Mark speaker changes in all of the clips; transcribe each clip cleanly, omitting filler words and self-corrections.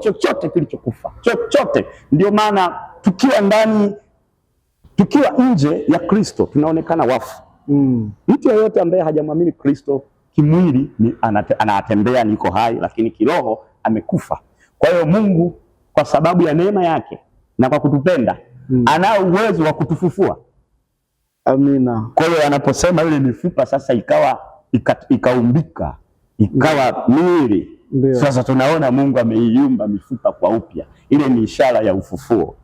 Speaker 1: chochote kilichokufa, chochote. Ndio maana tukiwa nje ya Kristo tunaonekana wafu. Mtu yeyote ambaye hajamwamini Kristo kimwili anatembea niko hai, lakini kiroho amekufa. Kwa hiyo Mungu kwa sababu ya neema yake na kwa kutupenda anao uwezo wa kutufufua.
Speaker 2: Amina.
Speaker 1: Kwa hiyo anaposema ile mifupa sasa ikaumbika ikawa mwili. Sasa tunaona Mungu ameiumba mifupa kwa upya. Ile ni ishara ya ufufuo.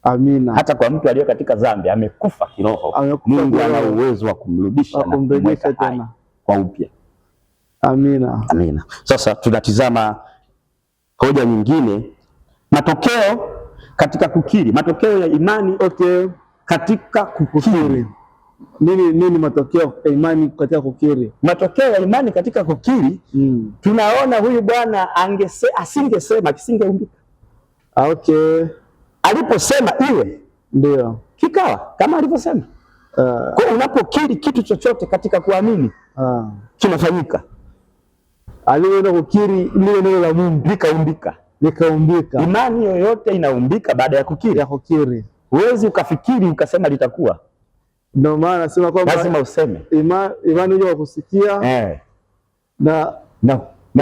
Speaker 2: Amina.
Speaker 1: Hata kwa mtu aliye katika dhambi amekufa kiroho, Mungu ana uwezo wa kumrudisha na kumweka tena kwa upya.
Speaker 2: Amina.
Speaker 1: Amina. Sasa tunatizama hoja nyingine, matokeo katika kukiri, matokeo ya imani katika kukiri.
Speaker 2: Nini matokeo ya imani katika kukiri?
Speaker 1: Matokeo ya imani katika kukiri, tunaona huyu bwana asingesema, kisingeumbika. Aliposema iwe,
Speaker 2: ndio
Speaker 1: kikawa kama alivyosema. Kwa unapokiri kitu chochote katika kuamini, kinafanyika.
Speaker 2: Alienda kukiri ile neno la Mungu
Speaker 1: likaumbika. Imani yoyote inaumbika baada ya kukiri. Huwezi ukafikiri ukasema litakuwa.
Speaker 2: Ndio maana nasema kwamba
Speaker 1: lazima useme.
Speaker 2: Imani huja kwa kusikia
Speaker 1: na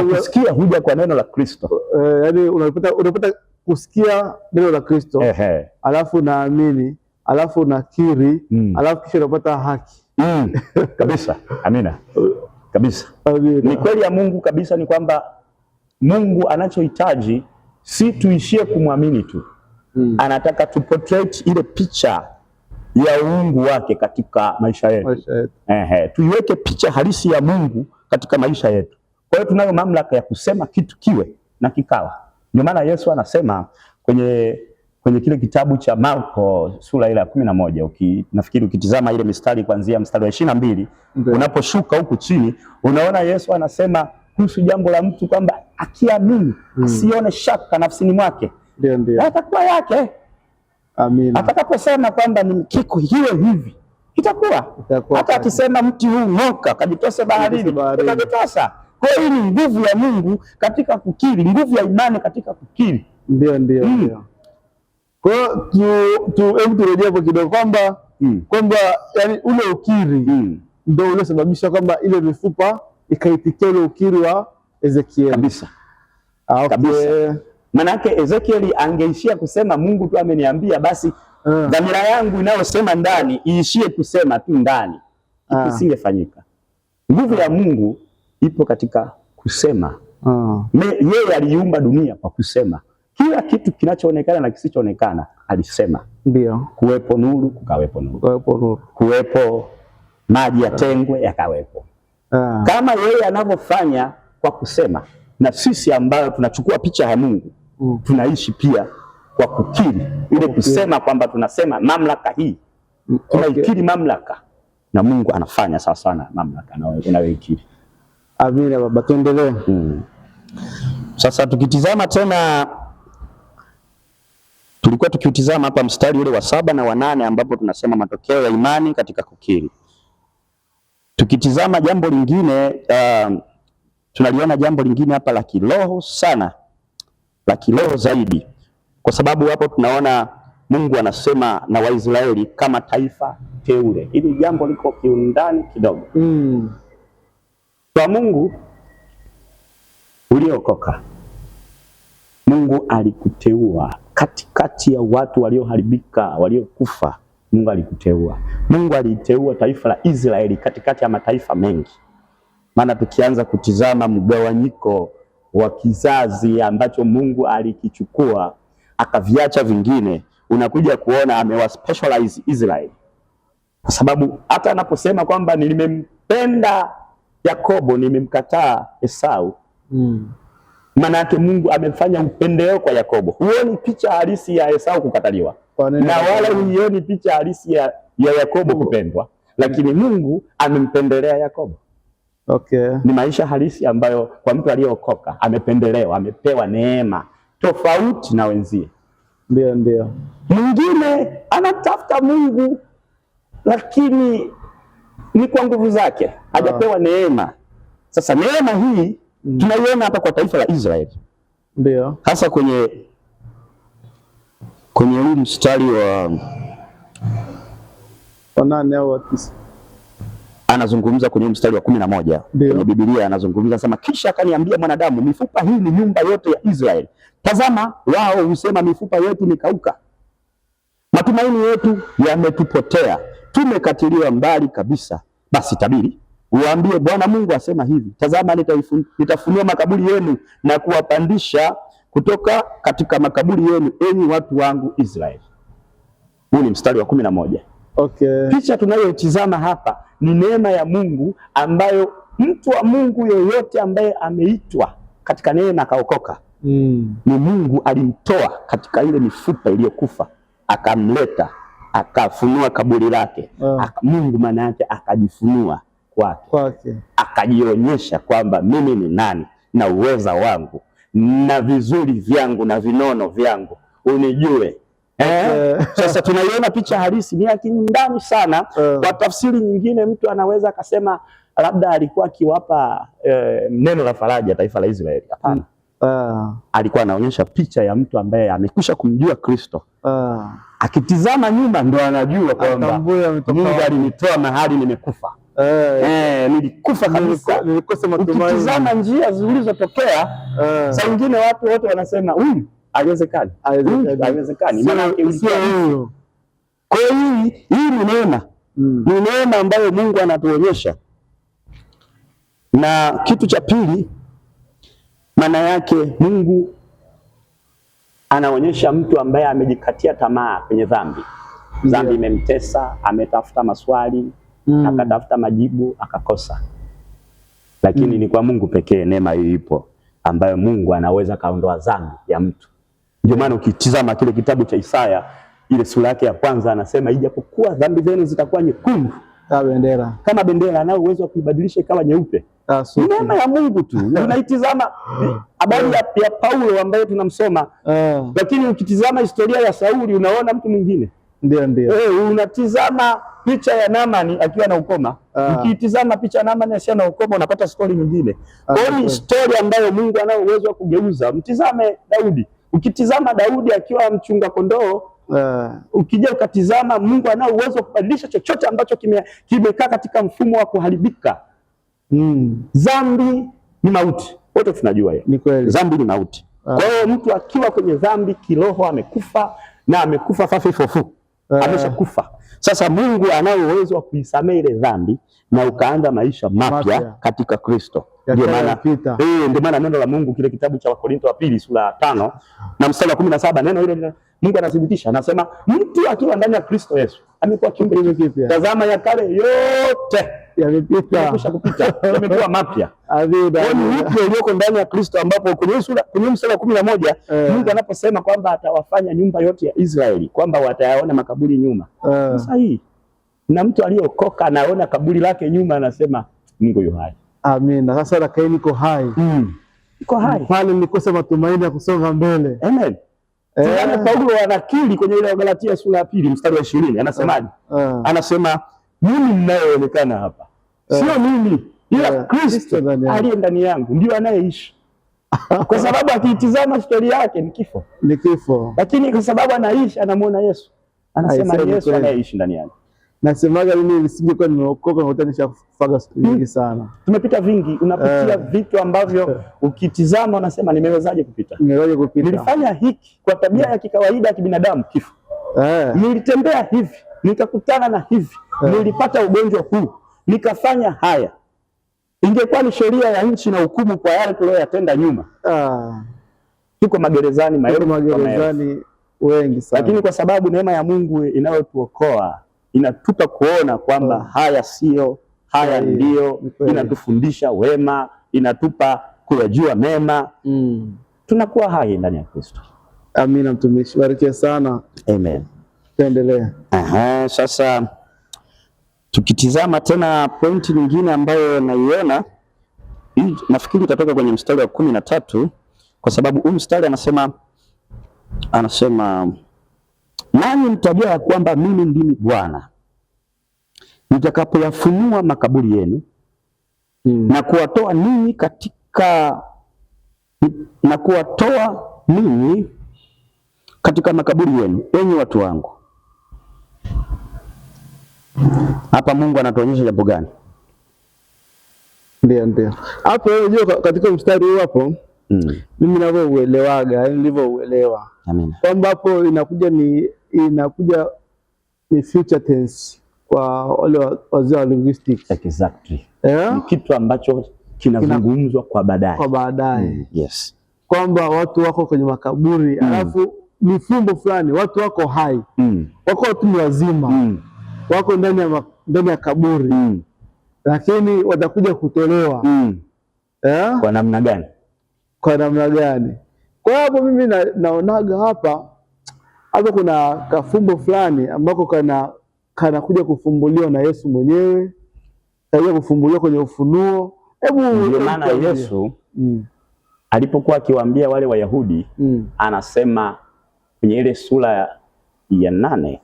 Speaker 1: kusikia huja kwa neno la Kristo.
Speaker 2: Yaani unapata kusikia neno la Kristo, alafu naamini, alafu nakiri, alafu kisha unapata haki.
Speaker 1: Kabisa. Amina. Kabisa. Ni kweli ya Mungu kabisa, ni kwamba Mungu anachohitaji si tuishie kumwamini tu. Anataka tu portrait ile picha ya uungu wake katika maisha yetu. Tuiweke picha halisi ya Mungu katika maisha yetu. Kwa hiyo tunayo mamlaka ya kusema kitu kiwe na kikawa. Ndio maana Yesu anasema kwenye kile kitabu cha Marko sura ile ya 11, nafikiri ukitizama ile mistari kuanzia mstari wa 22, unaposhuka huku chini unaona Yesu anasema kuhusu jambo la mtu kwamba akiamini asione shaka nafsini mwake,
Speaker 2: ndio
Speaker 1: atakuwa yake.
Speaker 2: Amina.
Speaker 1: Atakaposema kwamba ni kiko hiyo hivi itakuwa. Hata akisema mti huu ng'oka kajitose baharini, itajitosa. Kwa hiyo hii ni nguvu ya Mungu katika kukiri, nguvu ya imani katika kukiri.
Speaker 2: Ndio. Kwa hiyo hebu turejee hapo kidogo kwamba yani ule ukiri ndio uliosababisha kwamba ile mifupa ikaitikia ule ukiri wa Ezekiel.
Speaker 1: Kabisa. Kabisa. Manake Ezekiel angeishia kusema Mungu tu ameniambia, basi dhamira yangu inayosema ndani iishie kusema tu ndani, isingefanyika. Nguvu ya Mungu ipo katika kusema. Yeye aliumba dunia kwa kusema. Kila kitu kinachoonekana na kisichoonekana alisema.
Speaker 2: Ndio.
Speaker 1: Kuwepo nuru, kukawepo nuru. Kuwepo maji yatengwe, yakawepo. Kama yeye anavyofanya kwa kusema, na sisi ambayo tunachukua picha ya Mungu tunaishi pia kwa kukiri. Ile kusema kwamba tunasema mamlaka hii, tunaikiri mamlaka, na Mungu anafanya sawa sana mamlaka na unayoikiri.
Speaker 2: Amina baba, tuendelee.
Speaker 1: Sasa tukitizama tena, tulikuwa tukiutizama hapa mstari ule wa 7 na wa 8 ambapo tunasema matokeo ya imani katika kukiri. Tukitizama jambo lingine, tunaliona jambo lingine hapa la kiroho sana, la kiroho zaidi, kwa sababu hapo tunaona Mungu anasema na Waisraeli kama taifa teule. Hili jambo liko kiundani kidogo. Kwa Mungu uliokoka, Mungu alikuteua katikati ya watu walioharibika, waliokufa. Mungu alikuteua. Mungu aliteua taifa la Israeli katikati ya mataifa mengi. Maana tukianza kutizama mgawanyiko wa kizazi ambacho Mungu alikichukua akaviacha vingine, unakuja kuona amewaspecialize Israeli. Kwa sababu hata anaposema kwamba nimempenda Yakobo nimemkataa Esau, maana yake Mungu amefanya upendeleo kwa Yakobo. Huoni picha halisi ya Esau kukataliwa, na wala huoni picha halisi ya Yakobo kupendwa, lakini Mungu amempendelea Yakobo. Ni maisha halisi ambayo kwa mtu aliyeokoka amependelewa, amepewa neema tofauti na wenzie.
Speaker 2: Ndio.
Speaker 1: Mwingine anatafuta Mungu lakini ni kwa nguvu zake, hajapewa neema. Sasa neema hii tunaiona hapa kwa taifa la Israeli.
Speaker 2: Ndio.
Speaker 1: Hasa kwenye huu mstari wa
Speaker 2: 8 au 9.
Speaker 1: Anazungumza kwenye mstari wa 11 kwenye Biblia, anazungumza sema, kisha akaniambia, mwanadamu, mifupa hii ni nyumba yote ya Israeli. Tazama, wao husema mifupa yetu imekauka, matumaini yetu yametupotea, tumekatiliwa mbali kabisa. Basi tabiri, uambie, Bwana Mungu asema hivi, tazama, nitafunua makaburi yenu na kuwapandisha kutoka katika makaburi yenu, enyi watu wangu Israeli. Huu ni mstari wa 11.
Speaker 2: Okay.
Speaker 1: Picha tunayotizama hapa ni neema ya Mungu ambayo mtu wa Mungu yoyote ambaye ameitwa katika neema akaokoka, ni Mungu alimtoa katika ile mifupa iliyokufa, akamleta, akafunua kaburi lake. Mungu maana yake akajifunua kwake, akajionyesha kwamba mimi ni nani na uweza wangu na vizuri vyangu na vinono vyangu unijue. Sasa tunaiona picha halisi, ni ya kindani sana. Kwa tafsiri nyingine mtu anaweza akasema labda alikuwa akiwapa neno la faraja taifa la Israeli. Hapana. Alikuwa anaonyesha picha ya mtu ambaye amekwisha kumjua Kristo. Akitizama nyuma ndo anajua kwamba Mungu alinitoa mahali nimekufa. Nilikufa kabisa, nilikosa matumaini. Ukitizama njia zilizotokea, saa nyingine watu wote wanasema haiwezekani. Maana sio. Kwa hiyo hii ni neema. Ni neema ambayo Mungu anatuonyesha. Na kitu cha pili, maana yake Mungu anaonyesha mtu ambaye amejikatia tamaa kwenye dhambi. Dhambi imemtesa, ametafuta maswali, akatafuta majibu, akakosa. Lakini ni kwa Mungu pekee neema hiyo ipo, ambayo Mungu anaweza kaondoa dhambi ya mtu. Ndio maana ukitizama kile kitabu cha Isaya ile sura yake ya kwanza, anasema ijapokuwa dhambi zenu zitakuwa nyekundu kama bendera, anao uwezo wa kuibadilisha ikawa nyeupe. Neema ya Mungu tu. Unaitizama habari ya Paulo ambaye tunamsoma, lakini ukitizama historia ya Sauli unaona mtu mwingine.
Speaker 2: Ndio.
Speaker 1: Unatizama picha ya Naamani akiwa na ukoma. Ukitizama picha ya Naamani asiye na ukoma unapata story nyingine. Kwa hiyo story ambayo Mungu anao uwezo wa kugeuza. Mtizame Daudi. Ukitizama Daudi akiwa mchunga kondoo, ukija ukatizama Mungu anao uwezo wa kubadilisha chochote ambacho kimekaa katika mfumo wa kuharibika. Dhambi ni mauti. Wote tunajua hiyo.
Speaker 2: Ni kweli.
Speaker 1: Dhambi ni mauti. Kwa hiyo mtu akiwa kwenye dhambi kiroho amekufa, na amekufa fafifofu. Ameshakufa. Sasa Mungu anao uwezo wa kuisamehe ile dhambi na ukaanza maisha mapya katika Kristo. Ndio maana neno la Mungu kile kitabu cha Wakorintho wa pili sura ya 5 na mstari wa 17, neno hilo Mungu anathibitisha, anasema mtu akiwa ndani ya Kristo Yesu amekuwa kiumbe kipya. Tazama ya kale yote yamepita, yamekuwa mapya. Ni upya ulioko ndani ya Kristo, ambapo kwenye mstari wa 11 Mungu anaposema kwamba atawafanya nyumba yote ya Israeli kwamba watayaona makaburi nyuma. Sasa hii na mtu aliyeokoka anaona kaburi lake nyuma, anasema Mungu yu hai.
Speaker 2: Amina. Sasa la Kaini iko hai.
Speaker 1: Iko hai.
Speaker 2: Pale nilikosa matumaini ya kusonga mbele.
Speaker 1: Amen. Paulo anakiri kwenye ile Galatia sura ya 2 mstari wa 20, anasemaje? Anasema mimi ninayeonekana hapa sio mimi, ila Kristo aliye ndani yangu ndio anayeishi. Kwa sababu akitizama historia yake ni kifo.
Speaker 2: Ni kifo.
Speaker 1: Lakini kwa sababu anaishi, anamuona Yesu. Anasema Yesu anayeishi ndani yangu.
Speaker 2: Nasemaga mimi nisingekuwa nimeokoka ngotanisha kufaga nyingi sana.
Speaker 1: Tumepita vingi, unapitia vitu ambavyo ukitizama unasema nimewezaje kupita? Nilifanya hiki kwa tabia ya kikawaida ya kibinadamu, kifo. Nilitembea hivi, nikakutana na hivi, nilipata ugonjwa huu, nikafanya haya. Ingekuwa ni sheria ya nchi na hukumu kwa yale tuliyoyatenda nyuma. Tuko magerezani, magerezani
Speaker 2: wengi sana.
Speaker 1: Lakini kwa sababu neema ya Mungu inayotuokoa inatupa kuona kwamba haya sio, haya ndio, inatufundisha wema, inatupa kuyajua mema. Tunakuwa hai ndani ya Kristo.
Speaker 2: Amina mtumishi, barikiwa sana.
Speaker 1: Amen.
Speaker 2: Tuendelea.
Speaker 1: Sasa tukitizama tena pointi nyingine ambayo naiona, nafikiri itatoka kwenye mstari wa 13, kwa sababu huu mstari anasema nanyi mtajua ya kwamba mimi ndimi Bwana nitakapoyafunua makaburi yenu na kuwatoa ninyi katika na kuwatoa ninyi katika makaburi yenu, enyi watu wangu. Hapa Mungu anatuonyesha jambo gani?
Speaker 2: Ndio. Hapo unajua katika mstari huu hapo mimi ninavyouelewaga, yani nilivyouelewa.
Speaker 1: Amina.
Speaker 2: Kwamba hapo inakuja ni future tense kwa wale wazee wa linguistics.
Speaker 1: Exactly.
Speaker 2: Yeah?
Speaker 1: Ni kitu ambacho kinazungumzwa kwa baadaye.
Speaker 2: Kwa baadaye.
Speaker 1: Yes.
Speaker 2: Kwamba watu wako kwenye makaburi, alafu ni fumbo fulani, watu wako hai. Wako watu wazima. Wako ndani ya kaburi. Lakini watakuja kutolewa. Yeah?
Speaker 1: Kwa namna gani?
Speaker 2: Kwa namna gani? Kwa hapo mimi naonaga hapa kuna kafumbo fulani ambako kanakuja kufumbuliwa na Yesu mwenyewe. Kaja kufumbuliwa kwenye Ufunuo.
Speaker 1: Ndio maana Yesu alipokuwa akiwaambia wale Wayahudi anasema kwenye ile sura ya 8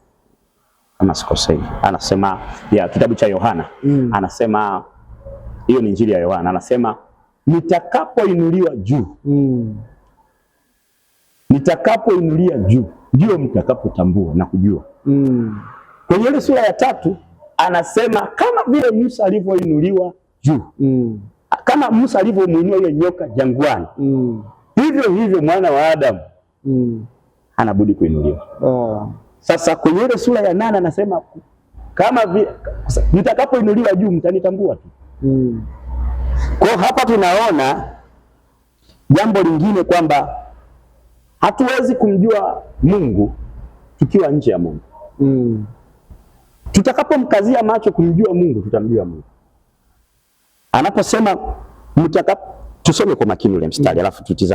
Speaker 1: kama sikosei, anasema ya kitabu cha Yohana, anasema hiyo ni Injili ya Yohana, anasema nitakapoinuliwa juu, nitakapoinulia juu ndio mtakapotambua na kujua. Kwenye ile sura ya 3 anasema kama vile Musa alivyoinuliwa juu, kama Musa alivyomuinua ile nyoka jangwani, hivyo hivyo mwana wa Adamu anabudi kuinuliwa. Sasa kwenye ile sura ya 8 anasema kama vile nitakapoinuliwa juu mtanitambua tu. Kwa hapa tunaona jambo lingine kwamba hatuwezi kumjua Mungu tukiwa nje ya Mungu. Tutakapomkazia macho kumjua Mungu tutamjua Mungu. Anaposema tusome kwa makini ule mstari alafu tutizame.